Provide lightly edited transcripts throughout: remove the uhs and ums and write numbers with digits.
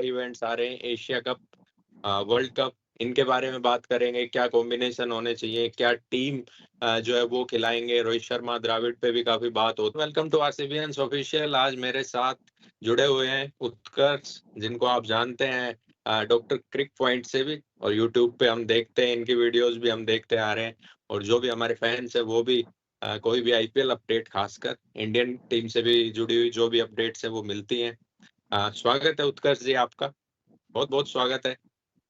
Events आ रहे हैं, Asia cup, world cup, इनके बारे में बात करेंगे। क्या कॉम्बिनेशन होने चाहिए, क्या टीम जो है वो खिलाएंगे। रोहित शर्मा, द्रविड़ पे भी काफी बात होती है। Welcome to RCBians official. आज मेरे साथ जुड़े हुए हैं उत्कर्ष, जिनको आप जानते हैं डॉक्टर क्रिक पॉइंट से भी, और यूट्यूब पे हम देखते हैं, इनकी वीडियोस भी हम देखते आ रहे हैं। और जो भी हमारे फैंस है वो भी कोई भी आईपीएल अपडेट, खासकर इंडियन टीम से भी जुड़ी हुई जो भी अपडेट्स है वो मिलती हैं। स्वागत है उत्कर्ष जी आपका, बहुत बहुत स्वागत है।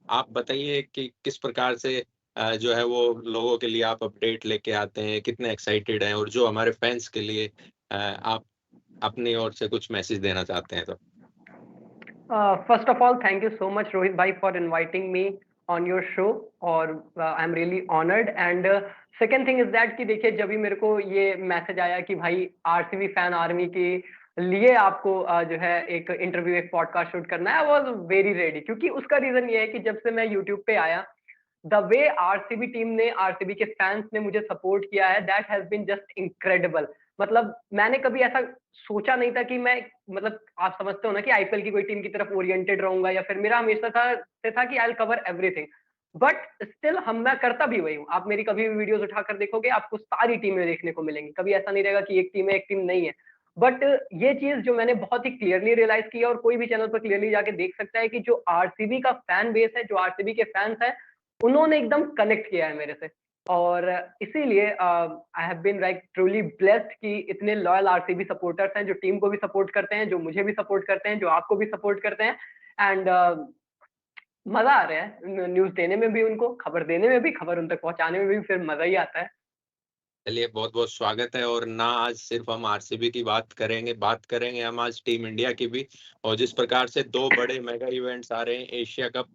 आप बताइए कि किस प्रकार से जो है वो लोगों के लिए आप अपडेट लेके आते हैं, कितने एक्साइटेड हैं, और जो हमारे फैंस के लिए आप अपनी ओर से कुछ मैसेज देना चाहते हैं तो। First of all, thank you so much, Rohit bhai, for inviting me on your show. और I'm really honored. And second thing is that कि देखिए, जब भी मेरे को ये मैसेज आया कि भाई आरसीबी फैन आर्मी के लिए आपको जो है एक इंटरव्यू, एक पॉडकास्ट शूट करना है, आई वॉज वेरी रेडी। क्योंकि उसका रीजन ये है कि जब से मैं यूट्यूब पे आया, द वे आरसीबी टीम ने, आरसीबी के फैंस ने मुझे सपोर्ट किया है, that has been just incredible. मतलब मैंने कभी ऐसा सोचा नहीं था कि मैं, मतलब आप समझते हो ना कि आईपीएल की कोई टीम की तरफ ओरिएंटेड रहूंगा, या फिर मेरा हमेशा था कि I will cover everything. But still मैं करता भी वही हूँ। आप मेरी कभी भी वीडियोस उठाकर देखोगे, आपको सारी टीमें देखने को मिलेंगी। कभी ऐसा नहीं रहेगा कि एक टीम है, एक टीम नहीं है। बट ये चीज जो मैंने बहुत ही क्लियरली रियलाइज किया, और कोई भी चैनल पर क्लियरली जाके देख सकता है, कि जो आरसीबी का फैन बेस है, जो आरसीबी के फैंस है, उन्होंने एकदम कनेक्ट किया है मेरे से। और इसीलिए I have been like truly blessed कि इतने लॉयल आरसीबी सपोर्टर्स हैं, जो टीम को भी सपोर्ट करते हैं, जो मुझे भी सपोर्ट करते हैं, जो आपको भी सपोर्ट करते हैं। एंड मजा आ रहा है न्यूज देने में भी, उनको खबर देने में भी, खबर उन तक पहुंचाने में भी, फिर मजा ही आता है। चलिए, बहुत बहुत स्वागत है। और ना आज सिर्फ हम आरसीबी की बात करेंगे हम आज टीम इंडिया की भी। और जिस प्रकार से दो बड़े मेगा इवेंट्स आ रहे हैं, एशिया कप,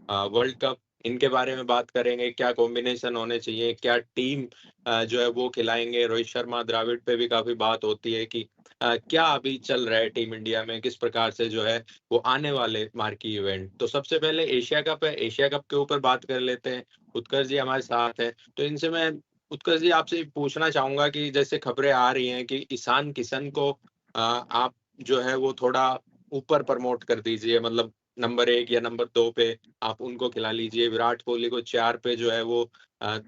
वर्ल्ड कप, इनके बारे में बात करेंगे। क्या कॉम्बिनेशन होने चाहिए, क्या टीम जो है वो खिलाएंगे। रोहित शर्मा, द्रविड़ पे भी काफी बात होती है कि क्या अभी चल रहा है टीम इंडिया में, किस प्रकार से जो है वो आने वाले मार्की इवेंट। तो सबसे पहले एशिया कप है, एशिया कप के ऊपर बात कर लेते हैं। उत्कर्ष जी हमारे साथ है, तो इनसे मैं, उत्कर्ष जी, आपसे पूछना चाहूंगा कि जैसे खबरें आ रही हैं कि ईशान किशन को आप जो है वो थोड़ा ऊपर प्रमोट कर दीजिए, मतलब नंबर 1 या नंबर 2 पे आप उनको खिला लीजिए। विराट कोहली को 4 पे जो है वो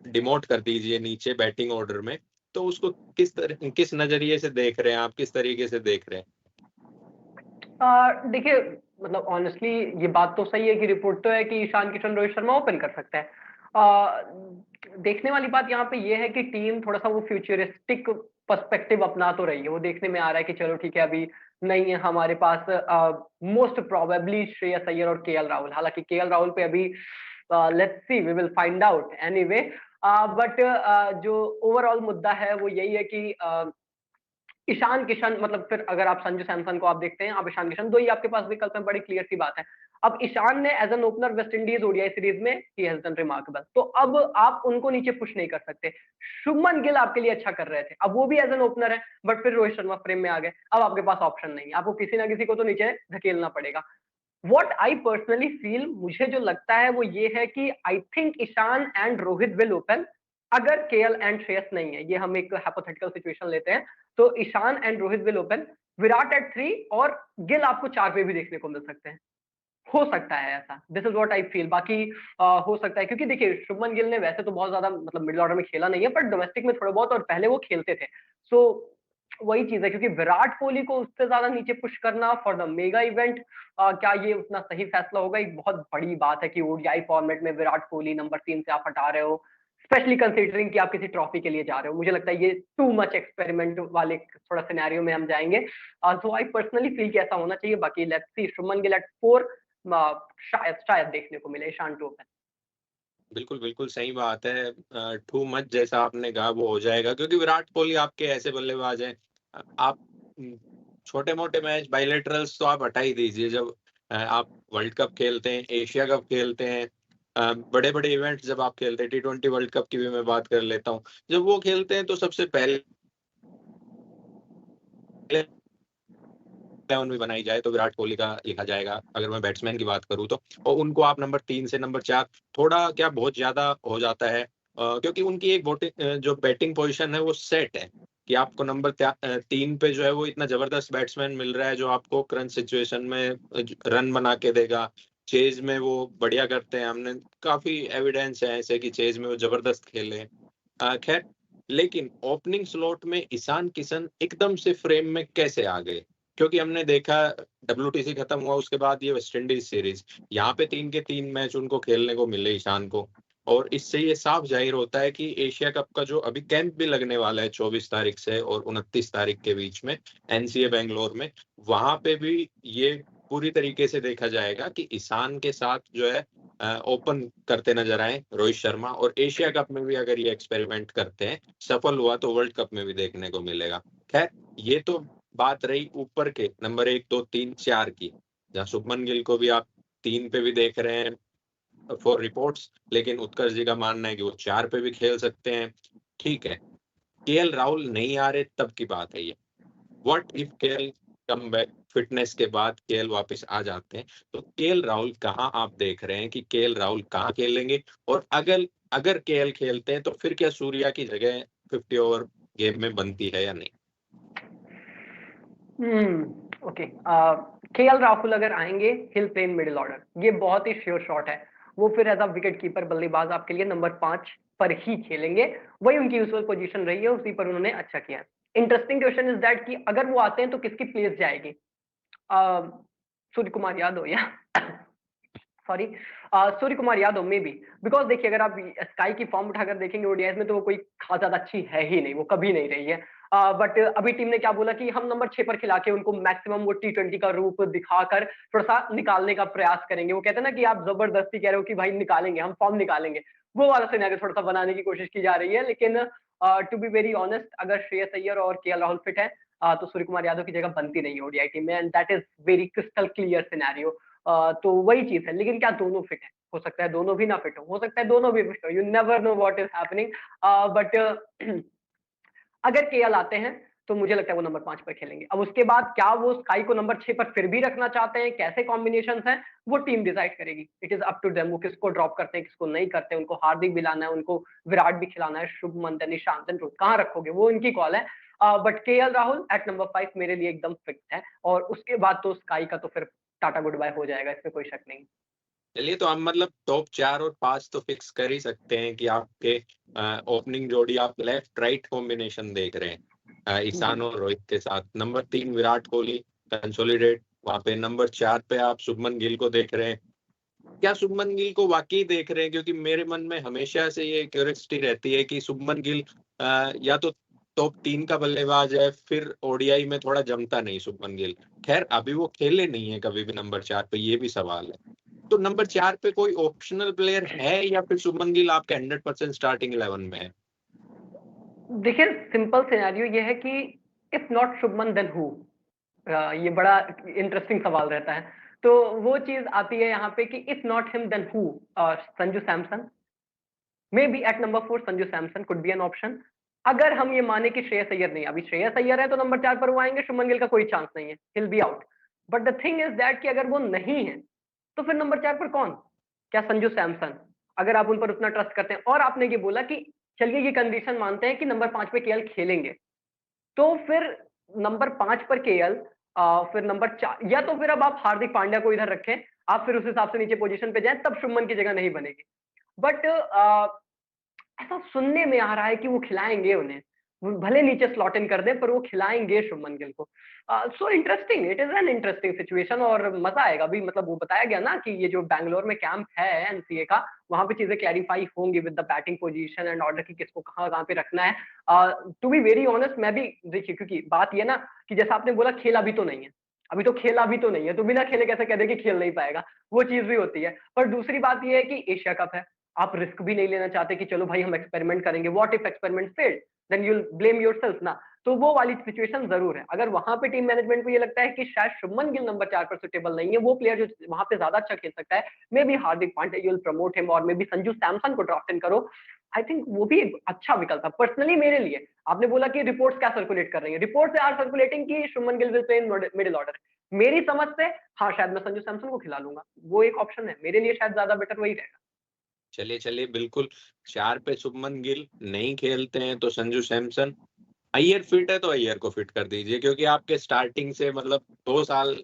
डिमोट कर दीजिए नीचे बैटिंग ऑर्डर में। तो उसको किस नजरिए से देख रहे हैं आप, किस तरीके से देख रहे हैं? देखिए, मतलब ऑनेस्टली ये बात तो सही है कि रिपोर्ट तो है कि ईशान किशन रोहित शर्मा ओपन कर सकता है। देखने वाली बात यहाँ पे ये है कि टीम थोड़ा सा वो फ्यूचरिस्टिक पर्सपेक्टिव अपना तो रही है। वो देखने में आ रहा है कि चलो ठीक है, अभी नहीं है हमारे पास मोस्ट प्रोबेबली श्रेयस अय्यर और केएल राहुल। हालांकि केएल राहुल पे अभी let's see, we will find out anyway. But जो ओवरऑल मुद्दा है वो यही है कि ईशान किशन, मतलब फिर अगर आप संजू सैमसन को आप देखते हैं, आप ईशान किशन, दो ही आपके पास विकल्प हैं। बड़ी क्लियर सी बात है। अब ईशान ने as an opener West Indies ODI series में ही हैज डन रिमार्केबल, तो अब आप उनको नीचे पुश नहीं कर सकते। शुभमन गिल आपके लिए अच्छा कर रहे थे, अब वो भी एज एन ओपनर है, बट फिर रोहित शर्मा फ्रेम में आ गए। अब आपके पास ऑप्शन नहीं है, आपको किसी ना किसी को तो नीचे धकेलना पड़ेगा। व्हाट आई पर्सनली फील, मुझे जो लगता है वो ये है कि I think Ishan and Rohit will open. अगर केएल एंड श्रेयस नहीं है, ये हम एक हाइपोथेटिकल सिचुएशन लेते हैं, तो Ishan and Rohit will open. Virat at 3 और गिल आपको 4 पे भी देखने को मिल सकते हैं। हो सकता है ऐसा, this is what I feel. बाकी हो सकता है, क्योंकि देखिए शुभमन गिल ने वैसे तो बहुत ज्यादा, मतलब मिडिल ऑर्डर में खेला नहीं है, पर डोमेस्टिक में थोड़ा बहुत और पहले वो खेलते थे। सो वही चीज है, क्योंकि विराट कोहली को उससे ज्यादा नीचे पुश करना फॉर द मेगा इवेंट, क्या ये उतना सही फैसला होगा? एक बहुत बड़ी बात है कि ओडीआई फॉर्मेट में विराट कोहली नंबर 3 से आप हटा रहे हो, स्पेशली कंसीडरिंग कि आप किसी ट्रॉफी के लिए जा रहे हो। मुझे लगता है ये टू मच एक्सपेरिमेंट वाले थोड़ा सिनेरियो में हम जाएंगे। सो आई पर्सनली फील कि ऐसा होना चाहिए। बाकी let's see, Shubman Gill at 4, शायद शायद देखने को मिले ईशान टू ओपन। बिल्कुल बिल्कुल सही बात है। टू मच जैसा आपने कहा वो हो जाएगा, क्योंकि विराट कोहली आपके ऐसे बल्लेबाज हैं। आप छोटे मोटे मैच, बाइलेटरल्स तो आप हटा ही दीजिए। जब आप वर्ल्ड कप खेलते हैं, एशिया कप खेलते हैं, बड़े बड़े इवेंट्स जब आप खेलते हैं, T20 वर्ल्ड कप की भी मैं बात कर लेता हूँ, जब वो खेलते हैं तो सबसे पहले 11 भी बनाई जाए तो विराट कोहली का लिखा जाएगा, अगर मैं बैट्समैन की बात करूं तो। और उनको आप नंबर 3 से नंबर 4 थोड़ा क्या बहुत ज्यादा हो जाता है, क्योंकि उनकी एक जो बैटिंग पोजीशन है वो सेट है। कि आपको नंबर 3 पे जो है वो इतना जबरदस्त बैट्समैन मिल रहा है जो आपको करंट सिचुएशन में रन बना के देगा। चेज में वो बढ़िया करते हैं, हमने काफ़ी एविडेंस है ऐसे कि चेज में वो जबरदस्त खेले हैं। खैर, लेकिन ओपनिंग स्लॉट में ईशान किशन एकदम से फ्रेम में कैसे आ गए? क्योंकि हमने देखा डब्ल्यूटीसी खत्म हुआ उसके बाद ये वेस्ट इंडीज सीरीज, यहाँ पे 3 के 3 मैच उनको खेलने को मिले ईशान को। और इससे ये साफ ज़ाहिर होता है कि एशिया कप का जो अभी कैंप भी लगने वाला है 24 तारीख से और 29 तारीख के बीच में एनसीए बैंगलोर में, वहाँ पे भी ये पूरी तरीके से देखा जाएगा कि ईशान के साथ जो है ओपन करते नजर आए रोहित शर्मा। और एशिया कप में भी अगर ये एक्सपेरिमेंट करते हैं, सफल हुआ तो वर्ल्ड कप में भी देखने को मिलेगा। खैर, ये तो बात रही ऊपर के नंबर 1, 2, 3, 4 की, जहाँ शुभमन गिल को भी आप 3 पे भी देख रहे हैं फॉर रिपोर्ट्स, लेकिन उत्कर्ष जी का मानना है कि वो 4 पे भी खेल सकते हैं। ठीक है, केएल राहुल नहीं आ रहे तब की बात है ये। What if KL come back, fitness के बाद केएल वापस आ जाते हैं, तो केएल राहुल कहाँ आप देख रहे हैं कि केएल राहुल कहाँ खेलेंगे? और अगर अगर केएल खेलते हैं तो फिर क्या सूर्या की जगह 50 ओवर गेम में बनती है या नहीं? ओके। केएल राहुल अगर आएंगे, हिल प्ले इन मिडिल ऑर्डर, ये बहुत ही श्योर शॉट है। वो फिर एज अ विकेट कीपर बल्लेबाज आपके लिए नंबर 5 पर ही खेलेंगे। वही उनकी यूजुअल पोजीशन रही है, उसी पर उन्होंने अच्छा किया है। इंटरेस्टिंग क्वेश्चन इज दैट कि अगर वो आते हैं तो किसकी प्लेस जाएगी? सूर्य कुमार यादव या सॉरी, सूर्य कुमार यादव में भी। बिकॉज देखिए, अगर आप स्काई की फॉर्म उठाकर देखेंगे ओडीआईस में, तो वो कोई खास ज्यादा अच्छी है ही नहीं, वो कभी नहीं रही है। बट अभी टीम ने क्या बोला कि हम नंबर 6 पर खिला के उनको मैक्सिमम वो टी20 का रूप दिखाकर थोड़ा सा निकालने का प्रयास करेंगे। वो कहते हैं ना कि आप जबरदस्ती कह रहे हो कि भाई निकालेंगे, हम फॉर्म निकालेंगे, वो वाला सिनेरियो थोड़ा सा बनाने की कोशिश की जा रही है। लेकिन टू बी वेरी ऑनेस्ट, अगर श्रेयस अय्यर और केएल राहुल फिट है, तो सूर्य कुमार यादव की जगह बनती नहीं है ओडीआई टीम में, and that is very crystal clear scenario. तो वही चीज है। लेकिन क्या दोनों फिट है? हो सकता है दोनों भी ना फिट हो सकता है दोनों भी फिट हो, you never know what is happening. But अगर केएल आते हैं तो मुझे लगता है वो नंबर 5 पर खेलेंगे। अब उसके बाद क्या वो स्काई को नंबर 6 पर फिर भी रखना चाहते हैं, कैसे कॉम्बिनेशन हैं, वो टीम डिसाइड करेगी। It is up to them, वो किसको ड्रॉप करते हैं, किसको नहीं करते हैं। उनको हार्दिक भी लाना है, उनको विराट भी खिलाना है, शुभमन देन ईशान देन रोहित, कहाँ रखोगे वो इनकी कॉल है। But KL Rahul at number 5 मेरे लिए एकदम फिट है। और उसके बाद तो स्काई का तो फिर टाटा गुड बाय हो जाएगा, इसमें कोई शक नहीं। चलिए, तो हम मतलब टॉप 4 और 5 तो फिक्स कर ही सकते हैं कि आपके ओपनिंग जोड़ी आप लेफ्ट राइट कॉम्बिनेशन देख रहे हैं ईशान और रोहित के साथ। नंबर 3 विराट कोहली कंसोलिडेट, वहां पे नंबर 4 पे आप शुभमन गिल को देख रहे हैं। क्या शुभमन गिल को वाकई देख रहे हैं? क्योंकि मेरे मन में हमेशा से ये क्यूरियोसिटी रहती है कि शुभमन गिल या तो टॉप 3 का बल्लेबाज है, फिर ओडीआई में थोड़ा जमता नहीं शुभमन गिल। खैर, अभी वो खेले नहीं है कभी भी नंबर 4 पे, ये भी सवाल है। तो नंबर 4 पे कोई ऑप्शनल प्लेयर है या फिर शुभमन गिल आपके 100% स्टार्टिंग 11 में है? देखिए, सिंपल सिनेरियो ये है कि if not Shubman then who. ये बड़ा इंटरेस्टिंग सवाल रहता है। तो वो चीज आती है यहाँ पे कि if not him then who. Sanju Samson, may be at number 4 Sanju Samson could be an option. अगर हम ये माने कि श्रेयस अय्यर नहीं, अभी श्रेयस अय्यर है तो नंबर 4 पर वो आएंगे, शुभमन गिल का कोई चांस नहीं है, हिल be out. But the thing is that कि अगर वो नहीं है तो फिर नंबर 4 पर कौन? क्या संजू सैमसन? अगर आप उन पर उतना ट्रस्ट करते हैं, और आपने ये बोला कि चलिए ये कंडीशन मानते हैं कि नंबर 5 पे केएल खेलेंगे, तो फिर नंबर 5 पर केएल, फिर नंबर 4, या तो फिर अब आप हार्दिक पांड्या को इधर रखें, आप फिर उस हिसाब से नीचे पोजीशन पे जाएं, तब शुभमन की जगह नहीं बनेगी। बट ऐसा सुनने में आ रहा है कि वो खिलाएंगे उन्हें, वो भले नीचे स्लॉट इन कर दें पर वो खिलाएंगे शुभमन गिल को। So interesting, it is an interesting situation, और मजा आएगा भी। मतलब वो बताया गया ना कि ये जो बैंगलोर में कैंप है एनसीए का, वहां पे चीजें क्लैरिफाई होंगी with the batting position and order की, किसको कहाँ कहाँ पे रखना है। टू बी वेरी ऑनेस्ट, मैं भी देखिए, क्योंकि बात ये ना कि जैसा आपने बोला खेला भी तो नहीं है, अभी तो खेला भी तो नहीं है, तो बिना खेले कैसे कह दे कि खेल नहीं पाएगा, वो चीज भी होती है। पर दूसरी बात ये है कि एशिया कप है, आप रिस्क भी नहीं लेना चाहते कि चलो भाई हम एक्सपेरिमेंट करेंगे, what if experiment failed, then you will blame yourself ना। तो वो वाली सिचुएशन जरूर है। अगर वहां पे टीम मैनेजमेंट को ये लगता है कि शायद शुभमन गिल नंबर 4 पर सुटेबल नहीं है, वो प्लेयर जो वहां पे ज्यादा अच्छा खेल सकता है, may be Hardik Pandya, you will promote him, और मे बी संजू सैमसन को ड्राफ्ट इन करो। आई थिंक वो भी एक अच्छा विकल्प है पर्सनली मेरे लिए। आपने बोला कि रिपोर्ट्स क्या सर्कुलेट कर रही है, रिपोर्ट्स आर सर्कुलेटिंग कि Shubman Gill will play in middle order. मेरी समझ से हाँ, शायद मैं संजू सैमसन को खिला लूंगा, वो एक ऑप्शन है मेरे लिए, शायद ज्यादा बेटर वही रहेगा। चलिए चलिए, बिल्कुल। 4 पे शुभमन गिल नहीं खेलते हैं तो संजू सैमसन, अय्यर फिट है तो अय्यर को फिट कर दीजिए, क्योंकि आपके स्टार्टिंग से मतलब 2 साल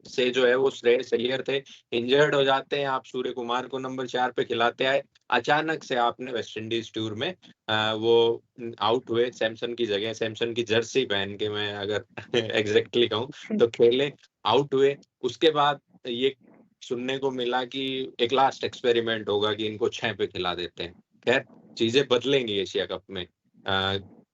से जो है वो श्रेयस अय्यर थे, इंजर्ड हो जाते हैं, आप सूर्य कुमार को नंबर 4 पे खिलाते आए, अचानक से आपने वेस्ट इंडीज टूर में वो आउट हुए सैमसन की जगह, सैमसन की जर्सी पहन के मैं अगर एग्जैक्टली कहूँ तो खेले, आउट हुए। उसके बाद ये सुनने को मिला कि एक लास्ट एक्सपेरिमेंट होगा कि इनको 6 पे खिला देते हैं। खैर, चीजें बदलेंगी एशिया कप में,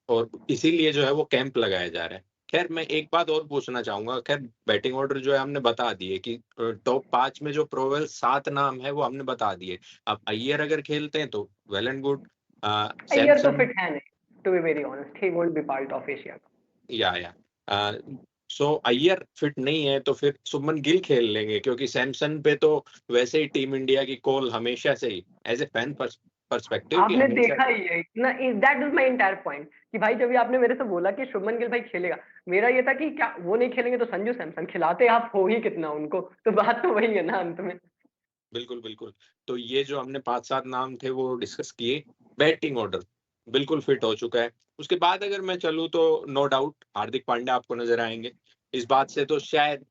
और इसीलिए जो है वो कैंप लगाया जा रहा है। खैर, मैं एक बात और पूछना चाहूँगा, खैर बैटिंग ऑर्डर जो है हमने बता दिए कि टॉप 5 में जो प्रोबेबल 7 नाम है वो हमने बता दिए। अब अय्यर अगर खेलते हैं तो वेल एंड गुड, अय्यर तो सैमसन फिट है नहीं, to be very honest, he won't be part of Asia cup. या अ, सो अय्यर फिट नहीं है तो फिर शुभमन गिल खेल लेंगे, क्योंकि सैमसन पे तो वैसे ही टीम इंडिया की कॉल हमेशा से ही एज़ ए फैन पर्सपेक्टिव कि आपने हमेशा देखा से। ही है ना, that is my entire point कि भाई जब भी आपने मेरे से बोला कि शुभमन गिल भाई खेलेगा, मेरा ये था कि क्या वो नहीं खेलेंगे तो संजू सैमसन खिलाते आप हो ही कितना उनको, तो बात तो वही है ना अंत में। बिल्कुल, बिल्कुल। तो ये जो हमने 5-7 नाम थे वो डिस्कस किए। बैटिंग ऑर्डर बिल्कुल फिट हो चुका है। उसके बाद अगर मैं चलूँ तो नो डाउट हार्दिक पांड्या आपको नज़र आएँगे। इस बात से तो शायद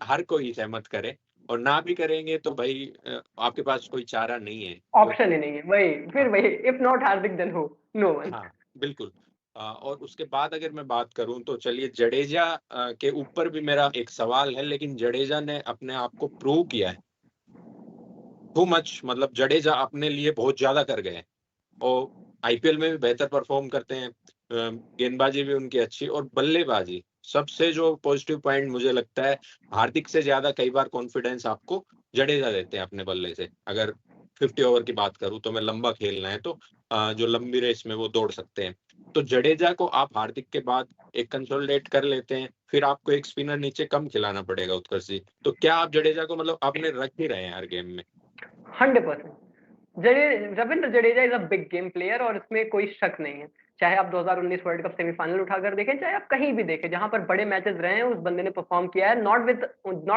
हर कोई सहमत करे, और ना भी करेंगे तो भई आपके पास कोई चारा नहीं है। ऑप्शन क्योंकि ही नहीं है, वही फिर हाँ, वही, if not Hardik then who? No one. हाँ, बिल्कुल। और उसके बाद अगर मैं बात करूँ तो चलिए जडेजा के ऊपर भी मेरा एक सवाल है, लेकिन जडेजा ने अपने आप को प्रूव किया है। टू मच, मतलब जडेजा अपने लिए बहुत ज़्यादा कर गए हैं। और आईपीएल में भी बेहतर परफ़ॉर्म करते हैं। गेंदबाज़ी भी उनकी अच्छी, और बल्लेबाज़ी सबसे जो पॉज़िटिव पॉइंट मुझे लगता है, हार्दिक से ज़्यादा कई बार कॉन्फिडेंस आपको जडेजा देते हैं अपने बल्ले से। अगर 50 ओवर की बात करूँ तो मैं लंबा खेलना है तो जो लंबी रेस में वो दौड़ सकते हैं। तो जडेजा को आप हार्दिक के बाद एक कंसोलिडेट कर लेते हैं, फिर आपको एक स्पिनर नीचे कम खिलाना पड़ेगा उत्कर्ष जी। तो क्या आप जडेजा को मतलब आपने रख ही रहे हैं हर गेम में? 100%। Ravindra Jadeja is a big game player और इसमें कोई शक नहीं है। चाहे आप 2019 वर्ल्ड कप सेमीफाइनल उठाकर देखें, चाहे आप कहीं भी देखें, जहां पर बड़े मैचेस रहे हैं, उस बंदे ने परफॉर्म किया है, not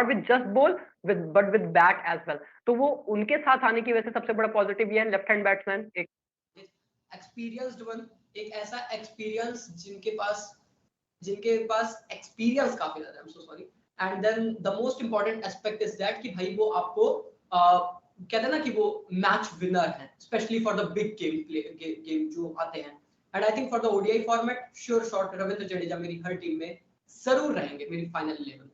with just ball, with but with bat as well. तो वो उनके साथ आने की वजह से सबसे बड़ा पॉजिटिव ये है, लेफ्ट हैंड बैट्समैन एक एक्सपीरियंस्ड वन, एक ऐसा एक्सपीरियंस जिनके पास एक्सपीरियंस काफी ज्यादा है। I am so sorry. And then the most important aspect is that कि भाई वो आपको कहते हैं ना कि वो मैच विनर है, specially for the big game जो आते हैं। And I think for the ODI format sure shot Ravindra Jadeja मेरी हर टीम में जरूर रहेंगे, मेरी फाइनल 11।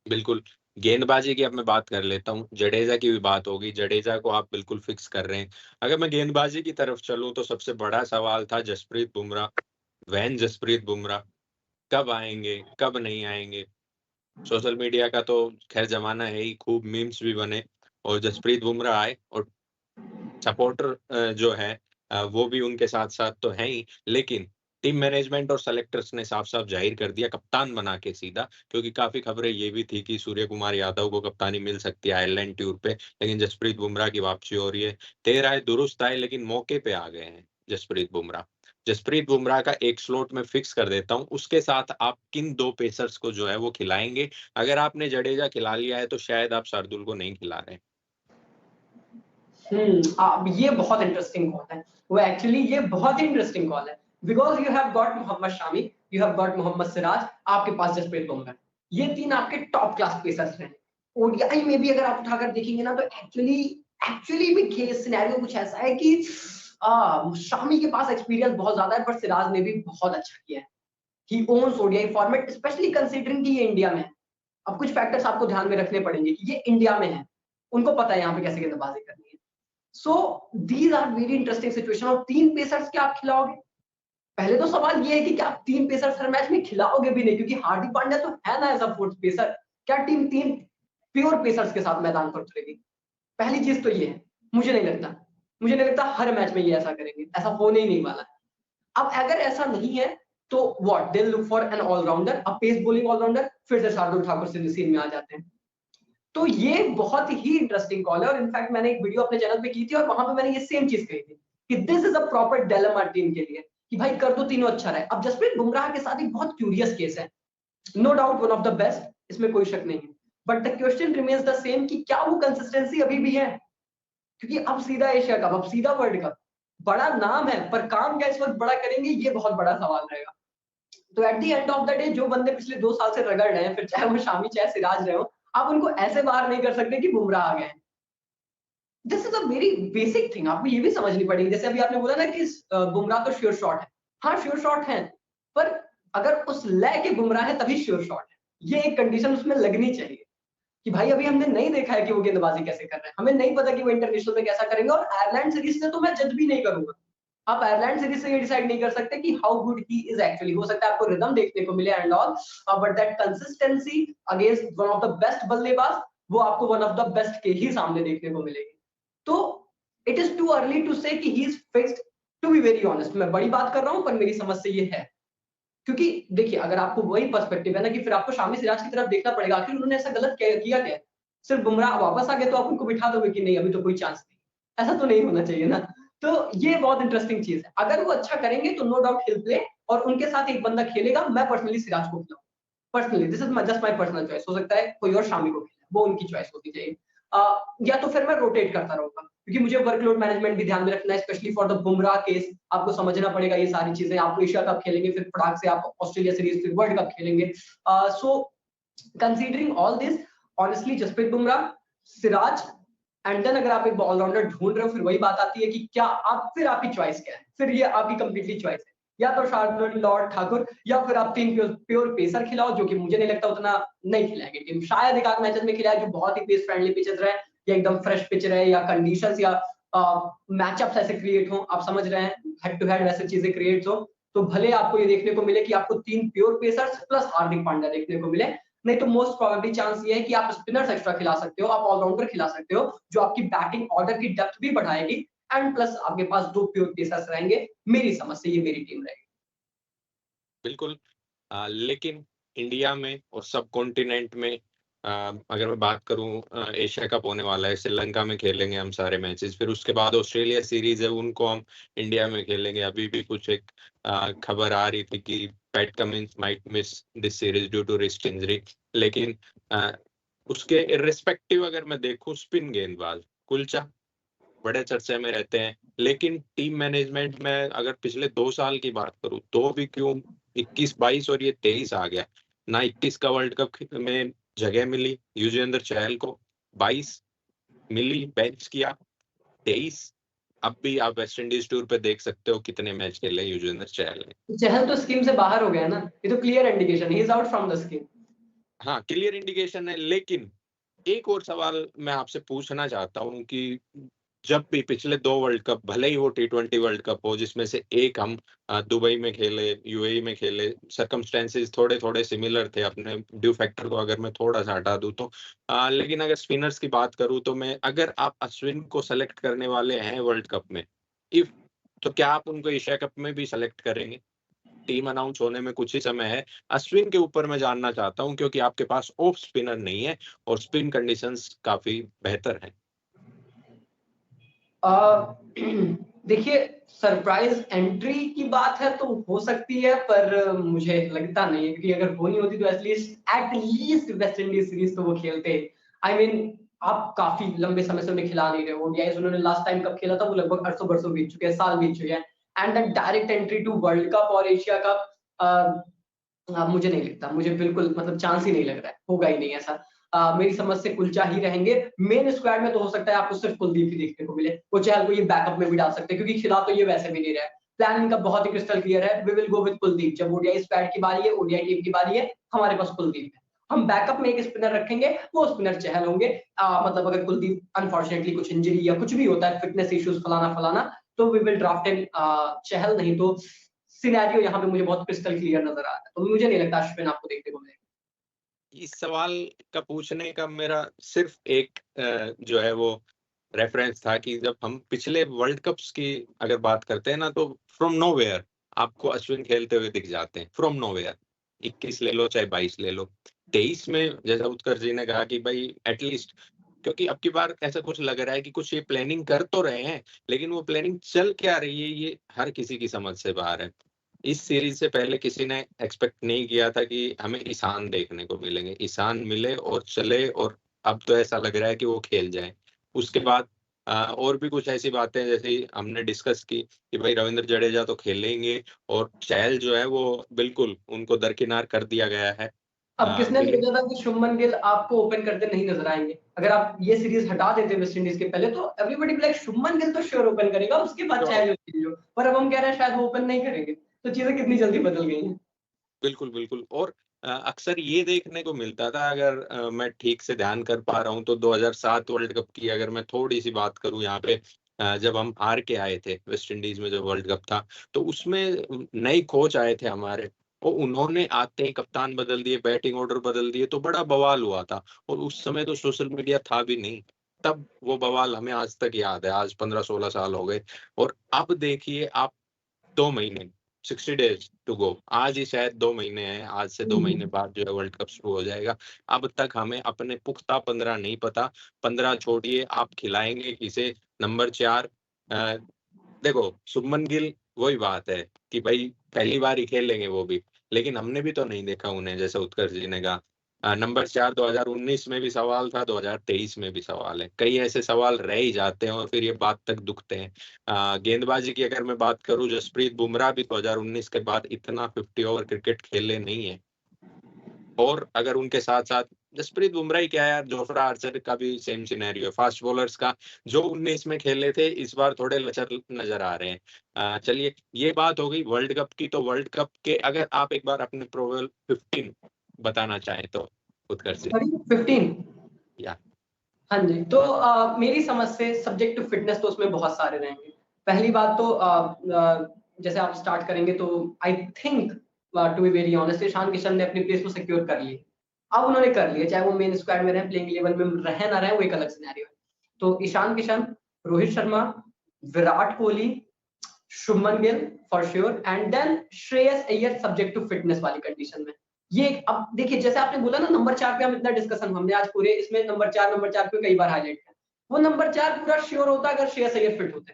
बिल्कुल, गेंदबाजी की अब मैं बात कर लेता हूँ, जडेजा की भी बात होगी, जडेजा को आप बिल्कुल फिक्स कर रहे हैं। अगर मैं गेंदबाजी की तरफ चलूँ तो सबसे बड़ा सवाल था जसप्रीत बुमराह, वैन जसप्रीत बुमराह, कब आएँगे, कब नहीं आएँगे? सोशल मीडिया का तो खैर ज़माना है ही, खूब मीम्स भी बने, और जसप्रीत बुमराह आए, और सपोर्टर जो है वो भी उनके साथ-साथ तो हैं ही, लेकिन टीम मैनेजमेंट और सेलेक्टर्स ने साफ-साफ ज़ाहिर कर दिया कप्तान बना के सीधा, क्योंकि काफ़ी खबरें ये भी थी कि सूर्य कुमार यादव को कप्तानी मिल सकती है आयरलैंड टूर पे, लेकिन जसप्रीत बुमराह की वापसी हो रही है। देर आए दुरुस्त आए, लेकिन मौके पे आ गए हैं जसप्रीत बुमराह। जसप्रीत बुमराह का एक स्लॉट मैं फिक्स कर देता हूँ, उसके साथ आप किन 2 पेसर्स को जो है वो खिलाएँगे? अगर आपने जडेजा खिला लिया है तो शायद आप शार्दुल को नहीं खिला रहे हैं। अब ये बहुत इंटरेस्टिंग कॉल है। वो एक्चुअली ये बहुत इंटरेस्टिंग कॉल है, because you have got Mohammed Shami, you have got Mohammed Siraj, आपके पास जसप्रीत बुमराह। ये तीन आपके टॉप क्लास पेसर्स हैं। ओडीआई में भी अगर आप उठाकर देखेंगे ना, तो एक्चुअली एक्चुअली भी केस सिनेरियो कुछ ऐसा है कि शामी के पास एक्सपीरियंस बहुत ज्यादा है, पर सिराज ने भी बहुत अच्छा किया है। He owns ODI format, especially considering कि ये इंडिया में है। अब कुछ फैक्टर्स आपको ध्यान में रखने पड़ेंगे कि ये इंडिया में है, उनको पता है यहाँ पे कैसे गेंदबाजी करनी है। So these are very interesting situation. और तीन पेसर्स क्या आप खिलाओगे? पहले तो सवाल ये है कि क्या आप तीन पेसर्स हर मैच में खिलाओगे भी नहीं, क्योंकि हार्दिक पांड्या तो है ना एज अ फोर्थ पेसर। क्या टीम तीन प्योर पेसर्स के साथ मैदान पर उतरेगी? पहली चीज तो ये है। मुझे नहीं लगता हर मैच में ये ऐसा करेंगे, ऐसा होने ही नहीं वाला। अब अगर ऐसा नहीं है तो what they look for an allrounder, uh pace bowling allrounder, फिर से शार्दुल ठाकुर से सीन में आ जाते हैं। तो ये बहुत ही इंटरेस्टिंग कॉल है, और इनफैक्ट मैंने एक वीडियो अपने चैनल पे की थी और वहां पे मैंने ये सेम चीज कही थी कि this is a proper dilemma team के लिए, कि भाई कर दो तीनों अच्छा रहे। अब जसप्रीत बुमराह के साथ एक बहुत क्यूरियस केस है, no doubt one of the best, इसमें कोई शक नहीं है, but the question remains the same कि क्या वो कंसिस्टेंसी अभी भी है? क्योंकि अब सीधा एशिया कप, अब सीधा वर्ल्ड कप, बड़ा नाम है, पर काम क्या इस वक्त बड़ा करेंगे, ये बहुत बड़ा सवाल रहेगा। तो at the end of the day जो बंदे पिछले 2 साल से रगड़ रहे हैं, फिर चाहे वो शामी चाहे सिराज रहे हो, आप उनको ऐसे बाहर नहीं कर सकते कि बुमराह आ गए। This is a very basic thing, आपको ये भी समझनी पड़ेगी। जैसे अभी आपने बोला ना कि बुमराह तो श्योर शॉट है, हाँ श्योर शॉट है, पर अगर उस लय के बुमराह है तभी श्योर शॉट है। ये एक कंडीशन उसमें लगनी चाहिए कि भाई अभी हमने नहीं देखा है कि वो गेंदबाजी कैसे कर रहे हैं, हमें नहीं पता कि वो इंटरनेशनल में कैसा करेंगे, और आयरलैंड सीरीज से तो मैं जज भी नहीं करूंगा। आप आयरलैंड सीरीज से ये डिसाइड नहीं कर सकते कि how good he is actually. हो सकता है आपको रिदम देखने को मिले and all, but that consistency against one of the best बल्लेबाज, वो आपको वन ऑफ द बेस्ट के ही सामने देखने को मिलेगी। तो it is too early to say कि he is fixed. To be very honest, मैं बड़ी बात कर रहा हूं, पर मेरी समझ से ये है, क्योंकि देखिए अगर आपको वही पर्सपेक्टिव है ना कि फिर आपको शामी सिराज की तरफ देखना पड़ेगा, आखिर उन्होंने ऐसा गलत किया क्या? सिर्फ बुमराह वापस आ गए तो आप उनको बिठा दोगे कि नहीं अभी तो कोई चांस नहीं? ऐसा तो नहीं होना चाहिए ना। तो ये बहुत इंटरेस्टिंग चीज है। अगर वो अच्छा करेंगे तो नो डाउट हिल प्ले, और उनके साथ एक बंदा खेलेगा। मैं पर्सनली सिराज को खिलाऊं, personally, this is just my personal choice. हो सकता है कोई और शामी को खेले, वो उनकी चॉइस होती चाहिए। या तो फिर मैं रोटेट करता रहूंगा, क्योंकि मुझे वर्कलोड मैनेजमेंट भी ध्यान में रखना है, specially for the Bumrah case. आपको समझना पड़ेगा ये सारी चीजें। आप एशिया कप खेलेंगे, फिर फटाक से आप ऑस्ट्रेलिया सीरीज, फिर वर्ल्ड कप खेलेंगे। So considering all this, honestly Jasprit Bumrah, Siraj, and then अगर आप एक ऑलराउंडर ढूंढ रहे हो, फिर वही बात आती है कि क्या आप, फिर आपकी चॉइस क्या है? फिर ये आपकी कंप्लीटली चॉइस है, या तो शार्दुल, लॉर्ड, ठाकुर, या फिर आप 3 प्योर पेसर खिलाओ, जो कि मुझे नहीं लगता उतना नहीं खिलाएंगे टीम। शायद एक आध मैचेस में खिलाए जो बहुत ही पेस फ्रेंडली पिचेस रहे, या एकदम फ्रेश पिच रहे, या कंडीशंस या मैचअप्स ऐसे क्रिएट हो, आप समझ रहे हैं, हेड टू हेड वैसे चीजें क्रिएट हो, तो भले आपको ये देखने को मिले कि आपको 3 pure pacers plus Hardik Pandya देखने को मिले। नहीं तो मोस्ट प्रोबेबली चांस ये है कि आप स्पिनर्स एक्स्ट्रा खिला सकते हो, आप ऑलराउंडर खिला सकते हो, जो आपकी बैटिंग ऑर्डर की डेप्थ भी बढ़ाएगी, एंड प्लस आपके पास 2 प्योर पेसर्स रहेंगे। मेरी समझ से ये मेरी टीम रहेगी। बिल्कुल। लेकिन इंडिया में और सब कॉन्टिनेंट में, अगर मैं बात करूं, एशिया कप होने वाला है, श्रीलंका में खेलेंगे हम सारे मैचेस, फिर उसके बाद ऑस्ट्रेलिया सीरीज है, उनको हम इंडिया में खेलेंगे। अभी भी कुछ एक खबर आ रही थी कि Pat Cummins might miss this series due to wrist injury. लेकिन उसके इर्रिस्पेक्टिव अगर मैं देखूं, स्पिन गेंदबाज कुलचा बड़े चर्चे में रहते हैं, लेकिन टीम मैनेजमेंट में अगर पिछले 2 साल की बात करूं तो भी क्यों 21-22 और ये 23 आ गया ना, 21 का वर्ल्ड कप में जगह मिली युजवेंद्र चहल को, 22 मिली, बेंच किया, 23 अब भी आप वेस्ट इंडीज टूर पे देख सकते हो कितने मैच खेले युजवेंद्र चहल ने। चहल तो स्कीम से बाहर हो गया ना, ये तो clear indication, he is out from the scheme. हाँ, क्लियर इंडिकेशन है। लेकिन एक और सवाल मैं आपसे पूछना चाहता हूँ कि जब भी पिछले 2 वर्ल्ड कप, भले ही वो T20 वर्ल्ड कप हो जिसमें से एक हम दुबई में खेले, यूएई में खेले, सर्कमस्टेंसेस थोड़े-थोड़े सिमिलर थे, अपने ड्यू फैक्टर को अगर मैं थोड़ा-सा हटा दूं तो। लेकिन अगर स्पिनर्स की बात करूं तो मैं, अगर आप अश्विन को सेलेक्ट करने वाले हैं वर्ल्ड कप में, इफ, तो क्या आप उनको एशिया कप में भी सेलेक्ट करेंगे? टीम अनाउंस होने में कुछ ही समय है। अश्विन के ऊपर मैं जानना चाहता हूं, क्योंकि आपके पास ऑफ स्पिनर नहीं है और स्पिन कंडीशंस काफी बेहतर हैं। देखिए, सरप्राइज एंट्री की बात है तो हो सकती है, पर मुझे लगता नहीं है, क्योंकि अगर होनी होती तो एटलीस्ट वेस्ट इंडीज सीरीज तो वो खेलते। आई मीन आप काफी लंबे समय से उन्हें खिला नहीं रहे हो। ओडीआईज उन्होंने लास्ट टाइम कब खेला था, वो लगभग 800 बरसों बीत चुके हैं, साल बीत चुके हैं, and the direct entry to World Cup और एशिया कप, मुझे नहीं लगता, मुझे बिल्कुल मतलब चांस ही नहीं लग रहा है, होगा ही नहीं ऐसा। मेरी समझ से कुलचा ही रहेंगे। मेन स्क्वाड में तो हो सकता है आपको सिर्फ कुलदीप ही देखने को मिले, वो चहल को ये बैकअप में भी डाल सकते हैं, क्योंकि खिला तो ये वैसे भी नहीं रहा है। प्लान इनका बहुत ही क्रिस्टल क्लियर है, we will go with Kuldeep. जब ओडीआई स्क्वाड की बारी है, ओडीआई टीम की बारी है, हमारे पास कुलदीप है। हम बैकअप में एक स्पिनर रखेंगे, वो स्पिनर चहल होंगे। मतलब अगर कुलदीप अनफॉर्चुनेटली कुछ इंजरी या कुछ भी होता है, फिटनेस इश्यूज फलाना फलाना, तो वी विल ड्राफ्ट इन चहल। नहीं तो सिनेरियो यहाँ पे मुझे बहुत क्रिस्टल क्लियर नजर आ रहा है, तो मुझे नहीं लगता अश्विन आपको देखने को मिलेगा। इस सवाल का पूछने का मेरा सिर्फ एक जो है वो रेफरेंस था कि जब हम पिछले वर्ल्ड कप्स की अगर बात करते हैं ना, तो फ्रॉम नोवेयर आपको अश्विन खेलते हुए दिख जाते हैं, फ्रॉम नोवेयर। 21 ले लो चाहे 22 ले लो, 23 में जैसा उत्कर्ष जी ने कहा कि भाई एटलीस्ट, क्योंकि अब की बार ऐसा कुछ लग रहा है कि कुछ ये प्लानिंग कर तो रहे हैं, लेकिन वो प्लानिंग चल क्या रही है ये हर किसी की समझ से बाहर है। इस सीरीज से पहले किसी ने एक्सपेक्ट नहीं किया था कि हमें ईशान देखने को मिलेंगे, ईशान मिले और चले, और अब तो ऐसा लग रहा है कि वो खेल जाए। उसके बाद और भी कुछ ऐसी बातें जैसे हमने डिस्कस की कि भाई रविंद्र जडेजा तो खेलेंगे और चहल जो है वो बिल्कुल उनको दरकिनार कर दिया गया है। अब किसने विल- सोचा था कि शुभमन गिल आपको ओपन करते नहीं नजर आएंगे? अगर आप ये सीरीज हटा देते वेस्ट इंडीज के पहले, तो एवरीबॉडी लाइक शुभमन गिल तो श्योर ओपन करेगा, उसके बाद चाहे जो चीज हो। पर अब हम कह रहे हैं शायद वो ओपन नहीं करेंगे। तो चीजें कितनी जल्दी बदल गई हैं। बिल्कुल बिल्कुल। और अक्सर ये देखने को मिलता था, अगर मैं ठीक से ध्यान कर पा रहा हूँ तो 2007 वर्ल्ड कप की अगर मैं थोड़ी सी बात करूँ यहाँ पे, जब हम हार के आए थे वेस्ट इंडीज में जो वर्ल्ड कप था, तो उसमें नए कोच आए थे हमारे और उन्होंने आते ही कप्तान बदल दिए, बैटिंग ऑर्डर बदल दिए, तो बड़ा बवाल हुआ था। और उस समय तो सोशल मीडिया था भी नहीं, तब वो बवाल हमें आज तक याद है। आज 15-16 साल हो गए और अब देखिए आप, 2 महीने, 60 days टू गो, आज ही शायद 2 महीने हैं, आज से 2 महीने बाद जो है वर्ल्ड कप शुरू हो जाएगा। अब तक हमें अपने पुख्ता 15 नहीं पता। 15 छोड़िए, आप खिलाएंगे किसे? नंबर 4, देखो शुभमन गिल, वही बात है कि भाई पहली बार ही खेलेंगे वो भी, लेकिन हमने भी तो नहीं देखा उन्हें, जैसे उत्कर्ष जी ने कहा। नंबर 4 2019 में भी सवाल था, 2023 में भी सवाल है, कई ऐसे सवाल रह ही जाते हैं और फिर ये बात तक दुखते हैं। गेंदबाजी की अगर मैं बात करूं, जसप्रीत बुमराह भी 2019 के बाद इतना 50 ओवर क्रिकेट खेले नहीं है। और अगर उनके साथ साथ जसप्रीत बुमराह ही क्या यार, जोफ्रा आर्चर का भी सेम सिनेरियो है। फास्ट बॉलर्स का जो 19 में खेले थे, इस बार थोड़े लचर नजर आ रहे हैं। चलिए, ये बात हो गई वर्ल्ड कप की। तो वर्ल्ड कप के अगर आप एक बार अपने प्रोबेबल 15 बताना चाहें तो उत्कर्ष जी। 15। या हाँ जी, तो मेरी समझ से सब्जेक्ट टू फिटनेस तो उसमें बहुत सारे रहेंगे। पहली बात तो जैसे आप स्टार्ट करेंगे तो I think to be very honest, Ishan Kishan ने अपनी प्लेस को सिक्योर कर ली। अब उन्होंने कर लिया, चाहे वो मेन स्क्वाड में रहे, प्लेइंग 11 में रहे ना रहे, वो एक अलग सिनेरियो है। तो Ishan Kishan, Rohit Sharma, Virat Kohli, Shubman Gill for sure, and then Shreyas Iyer subject to fitness वाली कंडीशन में। ये अब देखिए, जैसे आपने बोला ना नंबर 4 पे हम इतना डिस्कशन हमने आज पूरे इसमें नंबर 4 पे कई बार हाईलाइट किया। वो नंबर 4 पूरा श्योर होता अगर श्रेयस अय्यर फिट होते,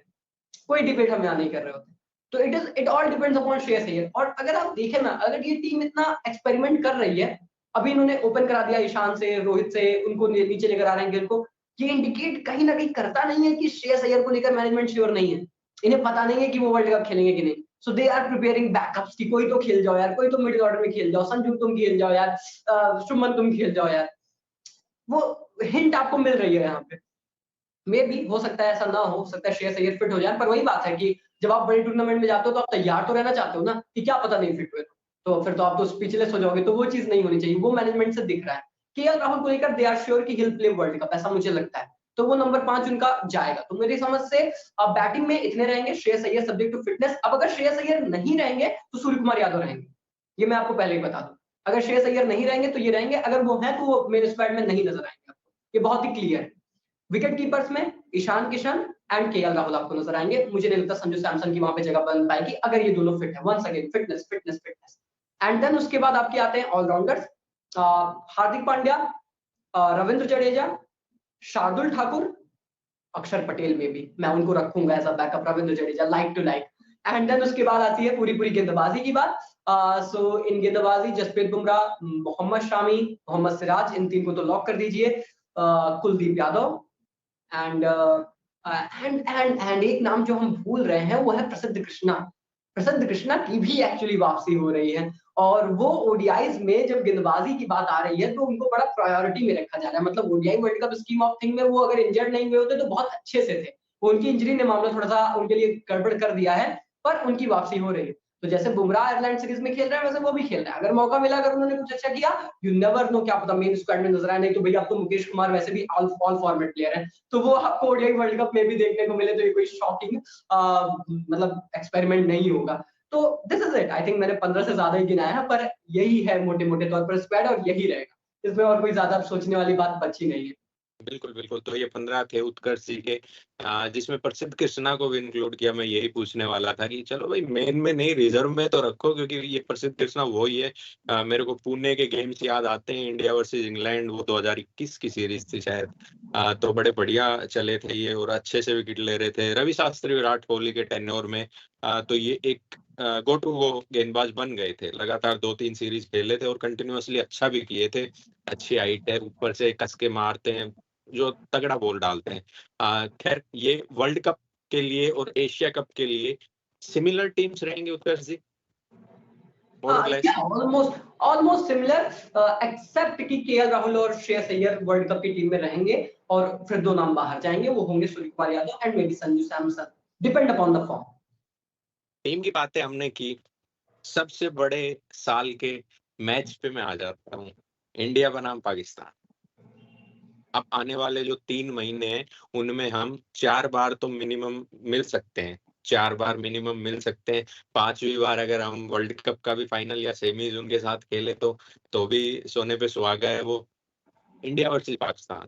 कोई डिबेट हम यहाँ नहीं कर रहे होते। तो it all depends upon Shreyas Iyer. और अगर आप देखें ना, अगर ये टीम इतना एक्सपेरिमेंट कर रही है, अभी इन्होंने ओपन करा दिया ईशान से, रोहित से, उनको नीचे लेकर आ रहे हैं गिल को, ये इंडिकेट कहीं ना कहीं करता नहीं है कि श्रेयस अय्यर को लेकर मैनेजमेंट श्योर नहीं है। इन्हें पता नहीं है कि वो वर्ल्ड कप खेलेंगे कि नहीं। सो दे आर प्रिपेयरिंग बैकअप्स की कोई तो खेल जाओ यार, कोई तो मिडिल ऑर्डर में खेल जाओ, संजू तुम खेल जाओ यार, शुभमन तुम खेल जाओ यार। वो हिंट आपको मिल रही है यहाँ पे। मे भी हो सकता है ऐसा ना हो सकता है श्रेयस अय्यर फिट हो जाए, पर वही बात है कि जब आप बड़े टूर्नामेंट में जाते हो तो आप तैयार तो रहना चाहते हो ना, कि क्या पता नहीं फिट हुए तो फिर तो आप तो स्पीचलेस हो जाओगे। तो वो चीज नहीं होनी चाहिए, वो मैनेजमेंट से दिख रहा है। केएल राहुल को लेकर दे आर श्योर कि हिल प्ले वर्ल्ड कप, ऐसा मुझे लगता है। तो वो नंबर 5 उनका जाएगा। तो मेरी समझ से अब बैटिंग में इतने रहेंगे, Shreyas Iyer subject to fitness. अब अगर श्रेयस अय्यर नहीं रहेंगे तो सूर्य कुमार यादव रहेंगे, ये मैं आपको पहले ही बता दूं। अगर श्रेयस अय्यर नहीं रहेंगे तो ये रहेंगे, अगर वो है तो वो मेरे स्क्वाड में नहीं नजर आएंगे आपको, ये बहुत ही क्लियर है। विकेट कीपर्स में ईशान किशन एंड केएल राहुल आपको नजर आएंगे। मुझे नहीं लगता संजू सैमसन की वहां पे जगह बन पाएगी अगर ये दोनों फिट है। Once again fitness fitness fitness. And then उसके बाद आपके आते हैं ऑलराउंडर्स, हार्दिक पांड्या, रविंद्र जडेजा, शार्दुल ठाकुर, अक्षर पटेल में भी मैं उनको रखूंगा as a backup, Ravindra Jadeja like to like. And then उसके बाद आती है पूरी पूरी गेंदबाजी की बात। सो इन गेंदबाजी जसप्रीत बुमराह, मोहम्मद शामी, मोहम्मद सिराज, इन तीन को तो लॉक कर दीजिए। कुलदीप यादव, एंड एंड एक नाम जो हम भूल रहे हैं वो है प्रसिद्ध कृष्णा। प्रसिद्ध कृष्णा की भी एक्चुअली वापसी हो रही है, और वो ओडीआईज में जब गेंदबाजी की बात आ रही है तो उनको बड़ा प्रायोरिटी में रखा जा रहा है। मतलब ODI world cup scheme of thing में वो अगर इंजर्ड नहीं हुए होते तो बहुत अच्छे से थे। वो उनकी इंजरी ने मामला थोड़ा सा उनके लिए गड़बड़ कर दिया है, पर उनकी वापसी हो रही है। तो जैसे बुमराह आयरलैंड सीरीज में खेल रहा है, वैसे वो भी खेल रहा है। अगर मौका मिला, अगर उन्होंने कुछ अच्छा किया, यू नेवर नो, क्या पता मेन स्क्वाड में नजर आए। नहीं तो भैया अब तो मुकेश कुमार वैसे भी ऑल फॉर्मेट प्लेयर है, तो वो आपको ओडीआई वर्ल्ड कप में भी देखने को मिले तो ये कोई शॉकिंग मतलब एक्सपेरिमेंट नहीं होगा। तो this is it. I think मैंने 15 से ज्यादा ही गिनाया है, पर यही है मोटे मोटे तौर पर स्क्वाड, और यही रहेगा। इसमें और कोई ज्यादा सोचने वाली बात बची नहीं है। बिल्कुल बिल्कुल। तो ये 15 थे उत्कर्ष जी के, जिसमें प्रसिद्ध कृष्णा को भी इंक्लूड किया। मैं यही पूछने वाला था कि चलो भाई मेन में नहीं, रिजर्व में तो रखो, क्योंकि ये प्रसिद्ध कृष्णा वो ही है। मेरे को पुणे के गेम्स याद आते हैं, इंडिया वर्सेस इंग्लैंड, वो 2021 की सीरीज थी शायद। तो बड़े बढ़िया चले थे ये और अच्छे से विकेट ले रहे थे रवि शास्त्री विराट कोहली के टेन्योर में। तो ये एक गो टू गो गेंदबाज बन गए थे। लगातार 2-3 सीरीज खेले थे और कंटिन्यूअसली अच्छा भी किए थे। अच्छी हाइट है, ऊपर से कस के मारते हैं, जो तगड़ा बॉल डालते हैं। खैर ये वर्ल्ड कप के लिए और एशिया कप के लिए सिमिलर टीम्स रहेंगे उत्कर्ष जी, ऑलमोस्ट सिमिलर, एक्सेप्ट कि केएल राहुल और श्रेयस अय्यर वर्ल्ड कप की टीम में रहेंगे और फिर 2 नाम बाहर जाएंगे, वो होंगे Suryakumar Yadav and may be Sanju Samson, depend upon the form. Team की बातें हमने की, सबसे बड़े साल के मैच पे मैं आ जाता हूँ, इंडिया बनाम पाकिस्तान। अब आने वाले जो 3 महीने हैं उनमें हम 4 बार तो मिनिमम मिल सकते हैं, 4 बार मिनिमम मिल सकते हैं। 5वीं बार अगर हम वर्ल्ड कप का भी फाइनल या सेमीज उनके साथ खेले तो भी सोने पे सुहागा है वो। इंडिया वर्सेस पाकिस्तान,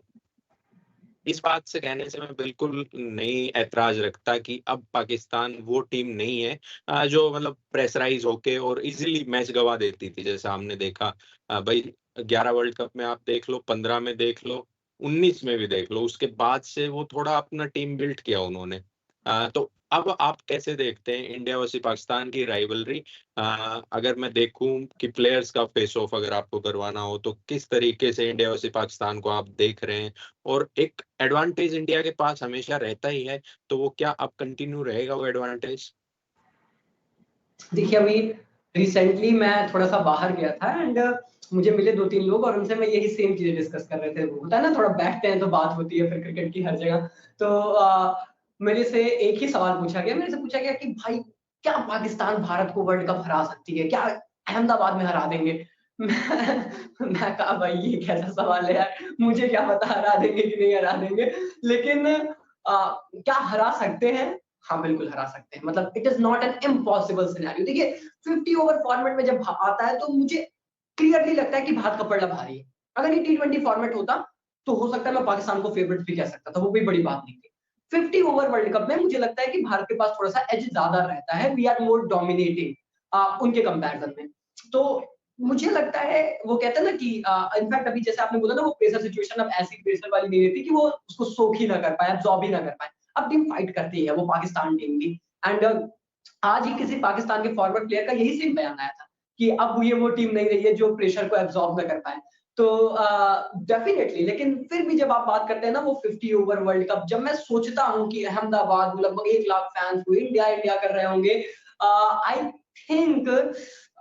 इस बात से कहने से मैं बिल्कुल नहीं ऐतराज रखता कि अब पाकिस्तान वो टीम नहीं है जो मतलब प्रेशराइज होके और इजीली मैच गवा देती थी, जैसा हमने देखा भाई 11 वर्ल्ड कप में आप देख लो, 15 में देख लो, 19 में भी देख लो, उसके बाद से वो थोड़ा अपना टीम बिल्ड किया उन्होंने। तो अब आप कैसे देखते हैं इंडिया वर्सेस पाकिस्तान की राइवलरी? अगर मैं देखूं कि प्लेयर्स का फेस ऑफ अगर आपको करवाना हो तो किस तरीके से इंडिया वर्सेस पाकिस्तान को आप देख रहे हैं? और एक एडवांटेज इंडिया के पास हमेशा रहता ही है, तो वो क्या अब कंटिन्यू रहेगा वो एडवांटेज? देखिए अभी रिसेंटली मैं थोड़ा सा बाहर गया था एंड मुझे मिले 2-3 लोग और उनसे मैं यही सेम चीजें डिस्कस कर रहे थे। वो होता है ना, थोड़ा बैठते हैं तो बात होती है फिर क्रिकेट की हर जगह। तो मेरे से एक ही सवाल पूछा गया, मेरे से पूछा गया कि भाई क्या पाकिस्तान भारत को वर्ल्ड कप हरा सकती है? क्या अहमदाबाद में हरा देंगे? मैं कहा भाई ये कैसा सवाल है यार, मुझे क्या पता हरा देंगे कि नहीं हरा देंगे। लेकिन क्या हरा सकते हैं? हाँ, बिल्कुल हरा सकते हैं। मतलब it is not an impossible scenario. देखिए 50 ओवर फॉर्मेट में जब आता है तो मुझे क्लियरली लगता है कि भारत का पलड़ा भारी है। अगर ये T20 फॉर्मेट होता तो हो सकता है मैं पाकिस्तान को फेवरेट भी कह सकता था, वो भी बड़ी बात नहीं थी। 50 ओवर वर्ल्ड कप में मुझे लगता है कि भारत के पास थोड़ा-सा एज ज़्यादा रहता है। वी आर मोर डोमिनेटिंग उनके कंपैरिजन में। तो मुझे लगता है वो कहते हैं ना कि इनफैक्ट अभी जैसे आपने बोला ना, वो प्रेशर सिचुएशन अब ऐसी प्रेशर वाली नहीं रहती कि वो उसको सोख ही ना कर पाए, एब्जॉर्ब ही ना कर पाए। अब टीम फाइट करती है, वो पाकिस्तान टीम भी। एंड आज ही किसी पाकिस्तान के फॉरवर्ड प्लेयर का यही सेम बयान आया था कि अब ये वो टीम नहीं रही है जो प्रेशर को एब्जॉर्ब ना कर पाए। तो डेफिनेटली, लेकिन फिर भी जब आप बात करते हैं ना वो 50 ओवर वर्ल्ड कप, जब मैं सोचता हूँ कि अहमदाबाद में लगभग 1 लाख फैंस को इंडिया इंडिया कर रहे होंगे,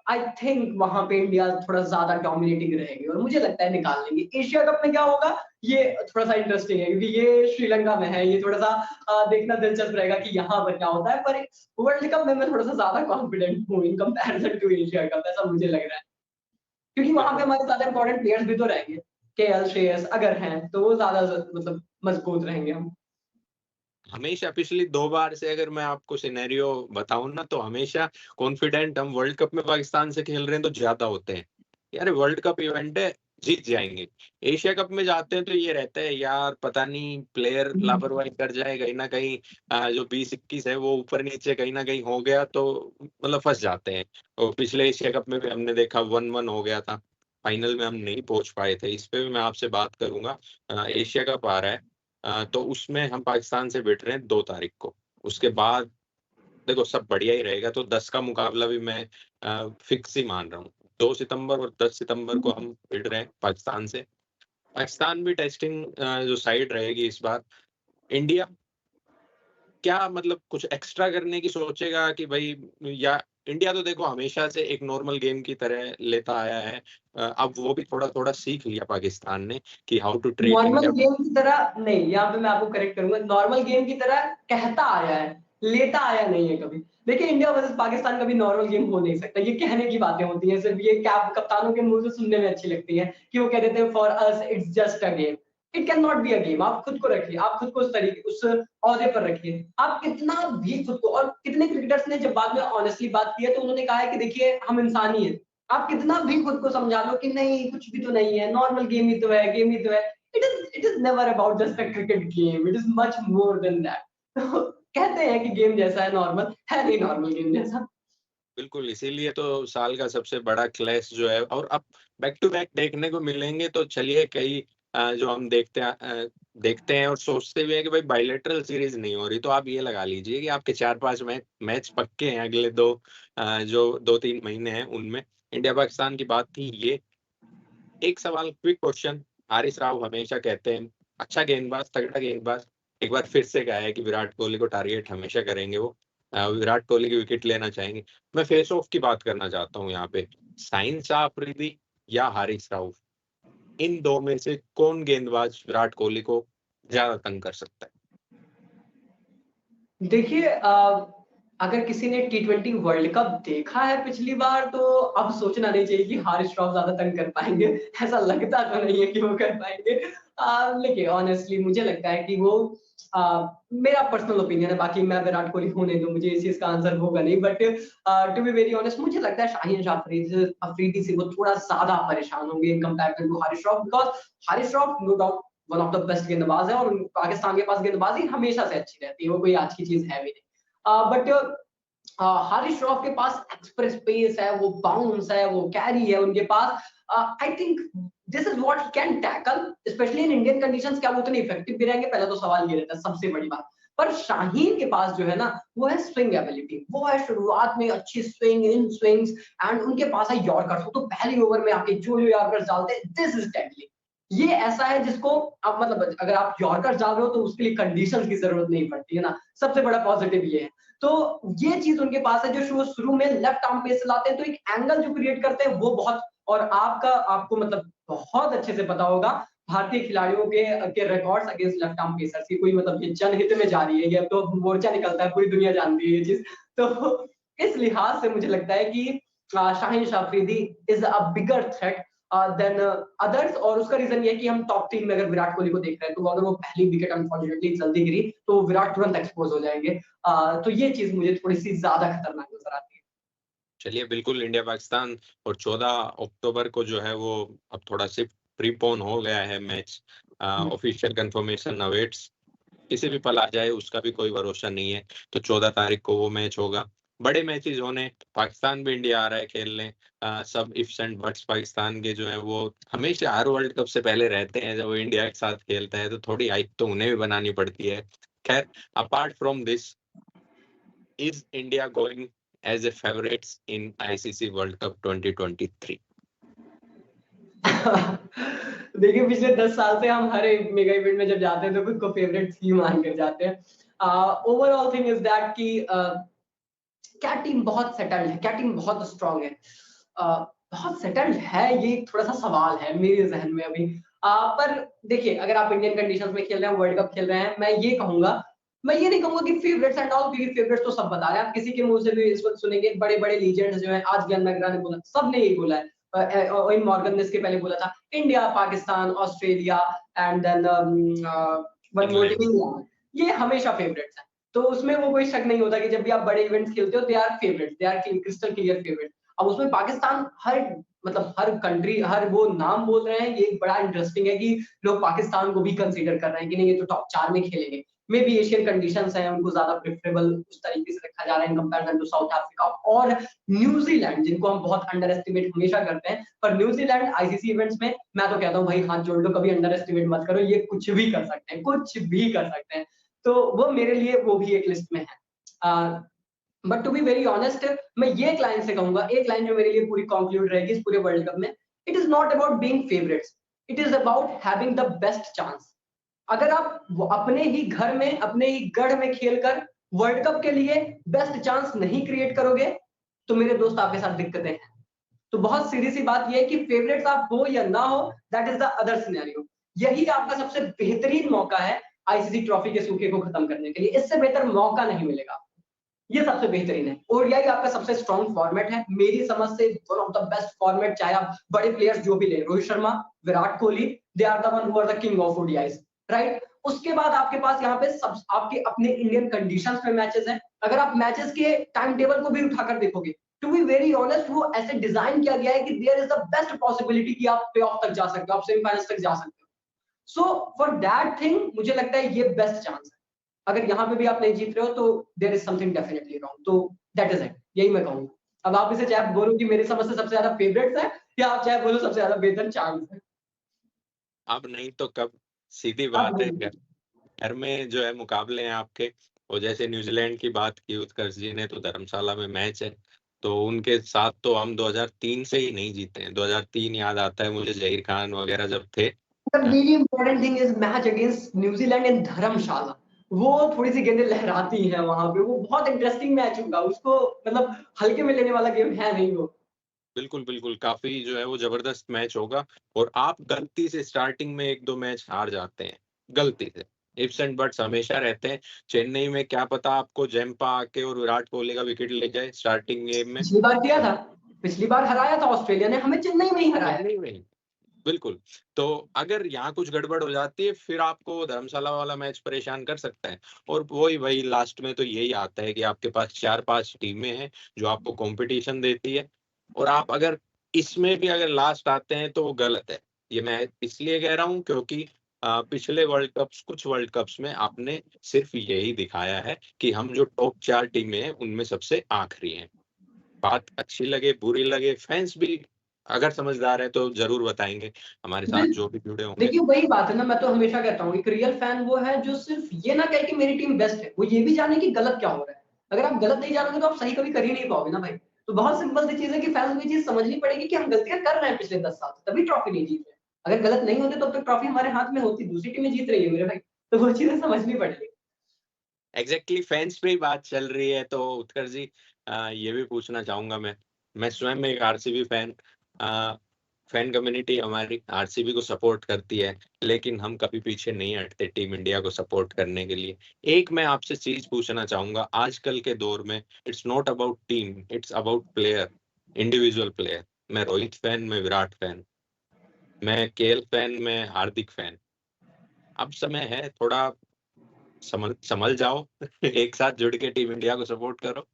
आई थिंक वहां पे इंडिया थोड़ा ज्यादा डोमिनेटिंग रहेगी और मुझे लगता है निकाल लेंगे। एशिया कप में क्या होगा ये थोड़ा सा इंटरेस्टिंग है क्योंकि ये श्रीलंका में है, ये थोड़ा सा देखना दिलचस्प रहेगा कि यहाँ पर क्या होता है। पर वर्ल्ड कप में मैं थोड़ा सा ज्यादा कॉन्फिडेंट हूँ in comparison to Asia Cup, ऐसा मुझे लग रहा है क्योंकि वहां पे हमारे ज्यादा इंपॉर्टेंट प्लेयर्स भी तो रहेंगे। केएल श्रेयस अगर हैं तो वो ज्यादा मतलब मजबूत रहेंगे हम। हमेशा पिछली 2 बार से अगर मैं आपको सिनेरियो बताऊं ना, तो हमेशा कॉन्फिडेंट हम वर्ल्ड कप में पाकिस्तान से खेल रहे हैं तो ज्यादा होते हैं, यार वर्ल्ड कप इवेंट है, जीत जाएंगे। एशिया कप में जाते हैं तो ये रहता है यार पता नहीं प्लेयर लापरवाही कर जाए कहीं ना कहीं, जो 20-21 है वो ऊपर नीचे कहीं ना कहीं हो गया तो मतलब फंस जाते हैं। और पिछले एशिया कप में भी हमने देखा 1-1 हो गया था, फाइनल में हम नहीं पहुंच पाए थे। इस पे भी मैं आपसे बात करूंगा। एशिया कप आ रहा है, तो उसमें हम पाकिस्तान से भिड़ रहे हैं 2 तारीख को। उसके बाद देखो सब बढ़िया ही रहेगा तो 10 का मुकाबला भी मैं फिक्स ही मान रहा हूँ। 2 सितंबर और 10 सितंबर को हम भिड़ रहे हैं पाकिस्तान से। पाकिस्तान भी टेस्टिंग जो साइड रहेगी इस बार। इंडिया क्या मतलब कुछ एक्स्ट्रा करने की सोचेगा कि भाई, या इंडिया तो देखो हमेशा से एक नॉर्मल गेम की तरह लेता आया है, अब वो भी थोड़ा थोड़ा सीख लिया पाकिस्तान ने कि how to treat normal India. Game की तरह नहीं, यहाँ पे मैं आपको करेक्ट करूंगा, नॉर्मल गेम की तरह कहता आया है, लेता आया नहीं है कभी। देखिए इंडिया वर्सेस पाकिस्तान कभी नॉर्मल गेम हो नहीं सकता, ये कहने की बातें होती हैं सिर्फ, ये कप्तानों के मुंह से सुनने में अच्छी लगती है कि वो कह देते हैं for us it's just a game. It can not be a game. आप खुद को रखिए, आप खुद को उस तरीके उस ओहदे पर रखिए, आप कितना भी खुद को। और कितने क्रिकेटर्स ने जब बाद में ऑनेस्टली बात की है तो उन्होंने कहा है कि देखिए हम इंसान ही हैं। आप कितना भी खुद को समझा लो कि नहीं कुछ भी तो नहीं है, नॉर्मल गेम ही तो है, गेम ही तो है। It is never about just a cricket game. It is much more than that. तो कहते हैं कि गेम जैसा है, नॉर्मल है नहीं नॉर्मल गेम जैसा। बिल्कुल, इसीलिए तो साल का सबसे बड़ा क्लैश जो है, और अब बैक टू बैक देखने को मिलेंगे तो चलिए कई जो हम देखते हैं और सोचते भी हैं कि भाई बायलैटरल सीरीज नहीं हो रही, तो आप ये लगा लीजिए कि आपके 4-5 मैच पक्के हैं अगले जो 2-3 महीने हैं उनमें। इंडिया पाकिस्तान की बात थी ये। एक सवाल, क्विक क्वेश्चन, हारिस राव हमेशा कहते हैं अच्छा गेंदबाज, तगड़ा गेंदबाज। एक बार फिर से कहा है कि विराट कोहली को टारगेट हमेशा करेंगे वो। विराट कोहली की विकेट लेना चाहेंगे। मैं फेस ऑफ की बात करना चाहता हूँ यहाँ पे। शाहीन शाह अफरीदी या हारिस राउफ, इन दो में से कौन गेंदबाज विराट कोहली को ज्यादा तंग कर सकता है? देखिए अगर किसी ने T20 वर्ल्ड कप देखा है पिछली बार तो अब सोचना नहीं चाहिए कि हारिस राव ज्यादा तंग कर पाएंगे। ऐसा लगता तो नहीं है कि वो कर पाएंगे। लेकिन ऑनेस्टली मुझे लगता है कि वो मेरा पर्सनल ओपिनियन है, बाकी मैं विराट कोहली होने दूं, मुझे इस चीज का आंसर होगा नहीं, but to be very honest मुझे लगता है शाहीन शाह अफरीदी से वो थोड़ा ज्यादा परेशान होंगे in comparison to Haris Rauf, because Haris Rauf no doubt one of the best गेंदबाज है और पाकिस्तान के पास गेंदबाजी हमेशा से अच्छी रहती है, वो कोई आज की चीज है भी नहीं। बट हारिस श्रॉफ के पास एक्सप्रेस पेस है, वो बाउंस है, वो कैरी है उनके पास। I think this is what he can tackle, especially in Indian conditions. क्या वो उतने इफेक्टिव भी रहेंगे, पहले तो सवाल ये रहता है सबसे बड़ी बात। पर शाहीन के पास जो है ना वो है स्विंग एबिलिटी, वो है शुरुआत में अच्छी स्विंग इन स्विंग्स, एंड उनके पास है यॉर्कर्स। वो तो पहली ओवर में आके जो यॉर्कर्स डालते हैं, दिस इज डेडली। ये ऐसा है जिसको आप मतलब अगर आप यॉर्कर्स डाल रहे हो तो उसके लिए कंडीशंस की जरूरत नहीं पड़ती है ना, सबसे बड़ा पॉजिटिव ये है। तो ये चीज उनके पास है, जो शुरू में लेफ्ट आर्म पेस चलाते हैं तो एक एंगल जो क्रिएट करते हैं वो बहुत, और आपको मतलब बहुत अच्छे से पता होगा भारतीय खिलाड़ियों के records against left arm pacers की, कोई मतलब ये जनहित में जा रही है, ये अब तो मोर्चा निकलता है, पूरी दुनिया जानती है ये चीज। तो इस लिहाज से मुझे लगता है कि Shaheen Shah Afridi is a bigger threat than others, और उसका रीजन ये है कि हम टॉप टीम में अगर विराट कोहली को देख रहे हैं तो अगर वो पहली विकेट अनफॉर्चुनेटली जल्दी गिरी तो विराट तुरंत एक्सपोज हो जाएंगे। तो ये चीज मुझे थोड़ी सी ज्यादा खतरनाक नजर आती है। चलिए, बिल्कुल इंडिया पाकिस्तान, और 14 अक्टूबर को जो है वो अब थोड़ा सा प्रीपोन हो गया है मैच। ऑफिशियल कंफर्मेशन अवेट्स, किसी भी पल आ जाए उसका भी कोई भरोसा नहीं है। तो 14 तारीख को वो मैच होगा। बड़े मैचेस होने, पाकिस्तान भी इंडिया आ रहा है खेलने। सब इफ्स एंड बट्स पाकिस्तान के जो है वो हमेशा हर वर्ल्ड कप से पहले रहते हैं। जब वो इंडिया के साथ खेलता है तो थोड़ी हाइप तो उन्हें भी बनानी पड़ती है। खैर, apart from this, is India going as a favourites in ICC World Cup 2023? देखिए पिछले 10 साल से हम हर एक मेगा इवेंट में जब जाते हैं तो खुद को फेवरेट ही मान कर जाते हैं। ओवरऑल थिंग इज दैट कि क्या टीम बहुत सेटल्ड है, क्या टीम बहुत स्ट्रांग है, बहुत सेटल्ड है, ये थोड़ा सा सवाल है मेरे जहन में अभी। पर देखिए अगर आप इंडियन कंडीशंस में खेल रहे हैं, वर्ल्ड कप खेल रहे हैं, मैं ये नहीं कहूंगा कि फेवरेट्स एंड ऑल, क्योंकि फेवरेट्स तो सब बता रहे हैं। आप किसी के मुंह से भी इस वक्त सुनेंगे, बड़े बड़े लीजेंड्स जो हैं, आज ज्ञान नगरा ने बोला, सबने यही बोला है, ओवेन मॉर्गन ने इसके पहले बोला था, India, Pakistan, Australia and then one more England, ये हमेशा फेवरेट्स हैं। तो उसमें वो कोई शक नहीं होता कि जब भी आप बड़े इवेंट्स खेलते हो, they are favourite, they are crystal clear favourite. अब उसमें पाकिस्तान हर कंट्री, हर वो नाम बोल रहे हैं, ये बड़ा इंटरेस्टिंग है कि लोग पाकिस्तान को भी कंसीडर कर रहे हैं कि नहीं ये तो टॉप 4 में खेलेंगे। मे बी एशियन कंडीशंस हैं, उनको ज्यादा प्रेफरेबल उस तरीके से रखा जा रहा है in comparison to South Africa और न्यूजीलैंड, जिनको हम बहुत अंडर एस्टिमेट हमेशा करते हैं। पर न्यूजीलैंड आईसीसी इवेंट्स में मैं तो कहता हूँ भाई हाथ जोड़ लो, कभी अंडर एस्टिमेट मत करो, ये कुछ भी कर सकते हैं, कुछ भी कर सकते हैं। तो वो मेरे लिए वो भी एक लिस्ट में है। But to be very honest, मैं ये एक लाइन से कहूंगा, एक लाइन जो मेरे लिए पूरी कंक्लूड रहेगी इस पूरे वर्ल्ड कप में, it is not about being favourites, it is about having the best chance. अगर आप अपने ही घर में, अपने ही गढ़ में खेलकर वर्ल्ड कप के लिए बेस्ट चांस नहीं क्रिएट करोगे तो मेरे दोस्त आपके साथ दिक्कतें हैं। तो बहुत सीधी सी बात यह है कि फेवरेट्स आप हो या ना हो, that is the other scenario. यही आपका सबसे बेहतरीन मौका है आईसीसी ट्रॉफी के सूखे को खत्म करने के लिए, इससे बेहतर मौका नहीं मिलेगा। ये सबसे बेहतरीन है, ओडीआई आपका सबसे स्ट्रॉन्ग फॉर्मेट है मेरी समझ से, one of the best format. चाहे आप बड़े प्लेयर्स जो भी ले, Rohit Sharma, Virat Kohli, they are the one who are the king of ODIs, right. उसके बाद आपके पास यहाँ पे सब आपके अपने इंडियन कंडीशंस में मैचेस हैं। अगर आप मैचेस के टाइम टेबल को भी उठाकर देखोगे, टू बी वेरी ऑनेस्ट, वो ऐसे डिजाइन किया गया है कि there is the best possibility कि आप प्ले ऑफ तक जा सकते हो, आप सेमीफाइनल्स तक जा सकते हो। सो फॉर दैट थिंग मुझे लगता है ये बेस्ट चांस है। अगर यहाँ पे भी आप नहीं जीत रहे हो तो there is something definitely wrong, तो दैट इज इट, यही मैं कहूंगा। अब आप इसे चाहे बोलो कि मेरे समझ से सबसे ज्यादा फेवरेट्स है, या आप चाहे बोलो सबसे ज्यादा बेहतर चांस है। अब नहीं तो कब, सीधी बात है। घर में जो है मुकाबले हैं आपके, और जैसे न्यूजीलैंड की बात की उत्कर्ष जी ने, तो धर्मशाला में मैच है। तो उनके साथ तो हम 2003 से ही नहीं जीते हैं। 2003 याद आता है मुझे, जहीर खान वगैरह जब थे The really important thing is match against New Zealand in Dharamshala, वो थोड़ी सी गेंदें लहराती हैं वहां पे, वो बहुत इंटरेस्टिंग मैच होगा, उसको मतलब हल्के में लेने वाला गेम है नहीं वो। बिल्कुल, बिल्कुल, काफ़ी जो है वो ज़बरदस्त मैच होगा और आप गलती से स्टार्टिंग में 1-2 मैच हार जाते हैं, गलती से। इफ्स एंड बट्स हमेशा रहते हैं। चेन्नई में क्या पता आपको जैम्पा आके और विराट कोहली का विकेट ले जाए स्टार्टिंग गेम में। पिछली बार किया था, पिछली बार हराया था ऑस्ट्रेलिया ने, हमें चेन्नई में ही हराया। चेन्नई में ही, बिल्कुल। तो अगर यहाँ कुछ गड़बड़ हो जाती है, फिर आपको धर्मशाला वाला मैच परेशान कर सकता है और वही लास्ट में तो यही आता है कि आपके पास 4-5 टीमें हैं, जो आपको कॉम्पिटिशन देती है और आप अगर इसमें भी अगर लास्ट आते हैं, तो वो गलत है। ये मैं इसलिए कह रहा हूँ क्योंकि पिछले कुछ वर्ल्ड कप्स में आपने सिर्फ यही दिखाया है कि हम जो टॉप 4 टीमें हैं, उनमें सबसे आखिरी हैं। बात अच्छी लगे, बुरी लगे, फैन्स भी अगर समझदार हैं तो ज़रूर बताएँगे, हमारे साथ जो भी जुड़े होंगे। देखिए वही बात है ना, मैं तो हमेशा कहता हूँ एक रियल फैन वो है जो सिर्फ ये ना कहे कि मेरी टीम बेस्ट है, वो ये भी जाने कि गलत क्या हो रहा है। अगर आप गलत नहीं जानोगे तो आप सही कभी कर ही नहीं पाओगे ना भाई। तो बहुत सिंपल सी चीज़ है कि फैंस को ये चीज़ समझनी पड़ेगी कि हम गलतियाँ कर रहे हैं पिछले 10 साल से, तभी ट्रॉफी नहीं जीत रहे। अगर गलत नहीं होते तब तक ट्रॉफी हमारे हाथ में होती, दूसरी टीमें जीत रही है मेरे भाई। तो वो चीज़ें समझनी पड़ेगी। एग्ज़ैक्टली फैन्स पे ही बात चल रही है तो उत्कर्ष जी ये भी पूछना चाहूँगा मैं स्वयं एक आरसीबी फैन कम्युनिटी हमारी आरसीबी को सपोर्ट करती है, लेकिन हम कभी पीछे नहीं हटते टीम इंडिया को सपोर्ट करने के लिए। एक मैं आपसे चीज़ पूछना चाहूँगा, आजकल के दौर में it's not about team, it's about player, individual player. मैं रोहित फैन, मैं विराट फैन, मैं केएल फैन, मैं हार्दिक फैन। अब समय है थोड़ा संभल संभल जाओ एक साथ जुड़ के टीम इंडिया को सपोर्ट करो।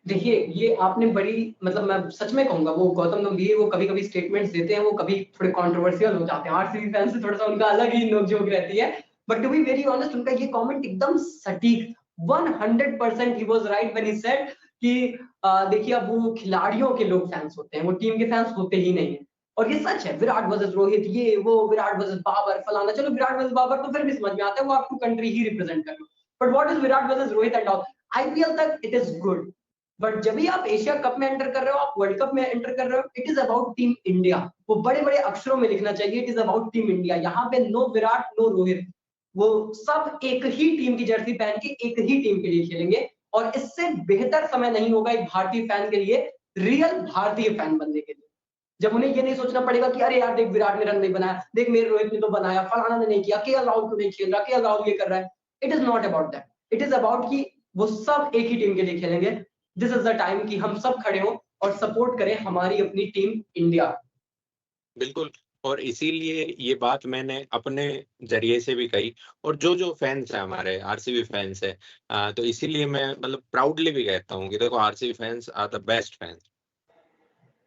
देखिए, ये आपने बड़ी मतलब मैं सच में कहूँगा वो गौतम गंभीर वो कभी-कभी स्टेटमेंट्स देते हैं, वो कभी थोड़े कंट्रोवर्शियल हो जाते हैं। आरसीबी फैन से थोड़ा-सा उनका अलग ही नोक-झोंक रहती है। But to be very honest उनका ये कमेंट एकदम सटीक 100% he was right when he said कि देखिए अब वो खिलाड़ियों के लोग फैन्स होते हैं, वो टीम के फैन्स होते ही नहीं हैं। और ये सच है, विराट वर्सेस रोहित ये वो, विराट वर्सेस बाबर फलाना, चलो विराट वर्सेस बाबर तो फिर भी समझ में आता है, वो आपको कंट्री ही रिप्रेजेंट कर रहे हो। But what is Virat versus Rohit and all? IPL तक इट इज़ गुड। बट जब भी आप एशिया कप में एंटर कर रहे हो, आप वर्ल्ड कप में एंटर कर रहे हो, it is about team India. वो बड़े-बड़े अक्षरों में लिखना चाहिए, it is about team India. यहाँ पे नो विराट, नो रोहित। वो सब एक ही टीम की जर्सी पहन के एक ही टीम के लिए खेलेंगे और इससे बेहतर समय नहीं होगा एक भारतीय फैन के लिए, रियल भारतीय फैन बनने के लिए। जब उन्हें ये नहीं सोचना पड़ेगा कि अरे यार देख विराट ने रन नहीं बनाया, देख मेरे रोहित ने तो बनाया, फलाना ने नहीं किया, केएल राहुल क्यों नहीं खेल रहा, केएल राहुल ये कर रहा है। It is not about that. It is about कि वो सब एक ही टीम के लिए खेलेंगे। दिस इज द टाइम कि हम सब खड़े हों और सपोर्ट करें हमारी अपनी टीम इंडिया। बिल्कुल और इसीलिए ये बात मैंने अपने ज़रिए से भी कही और जो फैन्स हैं हमारे आरसीबी फैन्स हैं तो इसीलिए मैं मतलब प्राउडली भी कहता हूँ कि देखो RCB fans are the best fans.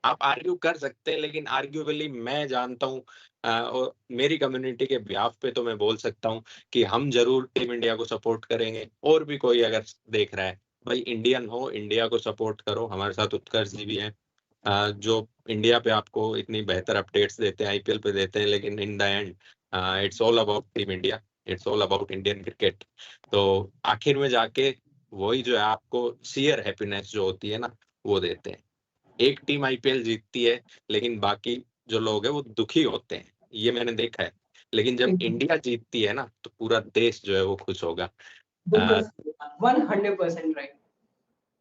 आप आर्ग्यू कर सकते हैं लेकिन आर्ग्यूबली मैं जानता हूँ और मेरी कम्युनिटी के बिहाफ पे तो मैं बोल सकता हूँ कि हम ज़रूर टीम इंडिया को सपोर्ट करेंगे और भी कोई अगर देख रहा है, भाई इंडियन हो, इंडिया को सपोर्ट करो। हमारे साथ उत्कर्ष जी भी हैं जो इंडिया पे आपको इतनी बेहतर अपडेट्स देते हैं, आईपीएल पे देते हैं लेकिन in the end it's all about team India, it's all about Indian cricket. तो आखिर में जाके वही जो है आपको शेयर हैप्पीनेस जो होती है ना, वो देते हैं। एक टीम आईपीएल जीतती है, लेकिन बाकी जो लोग हैं वो दुखी होते हैं, ये मैंने देखा है। लेकिन जब इंडिया जीतती है ना, तो पूरा देश जो है वो खुश होगा। बिल्कुल अ, 100% राइट।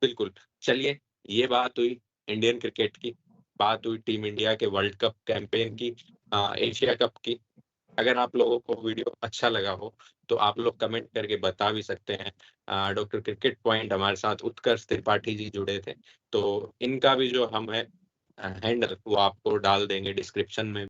बिल्कुल, चलिए ये बात हुई इंडियन क्रिकेट की, बात हुई टीम इंडिया के वर्ल्ड कप कैंपेन की, एशिया कप की। अगर आप लोगों को वीडियो अच्छा लगा हो, तो आप लोग कमेंट करके बता भी सकते हैं। डॉक्टर क्रिकेट पॉइंट हमारे साथ उत्कर्ष त्रिपाठी जी जुड़े थे, तो इनका भी जो हम है हैंडल वो आपको डाल देंगे डिस्क्रिप्शन में।